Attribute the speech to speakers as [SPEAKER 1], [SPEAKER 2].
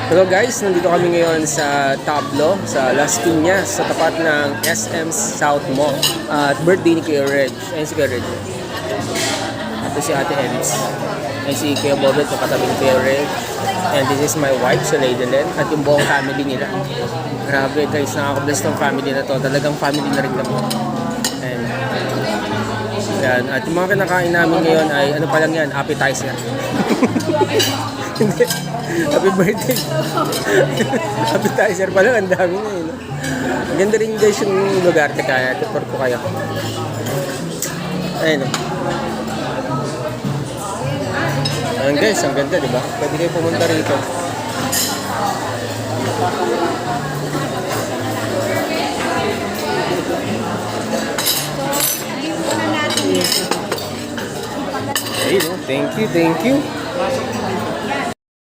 [SPEAKER 1] Hello guys, nandito kami ngayon sa Tablo, sa Las Piñas, sa tapat ng SM South Mall. At birthday ni Kuya Reg. Ayun si Kuya Reg. Ito si Ate Ems. Ayun si Kuya Bobet, katabi ni Kuya Reg. And this is my wife, si Lady Len, at yung buong family nila. Grabe guys, nakaka-bless ng family na to. Talagang family na rin kami. And yan. At yung mga kinakain namin ngayon ay, ano pa lang yan, appetizer. Hindi. Happy birthday. Appetizer pa lang, ang dami na yun. Maganda rin guys yung lugar. Kaya, report ko kayo. Ayun o. Ayun guys, ang ganda diba? Pwede kayo pumunta rito. Ayun o, thank you, thank you.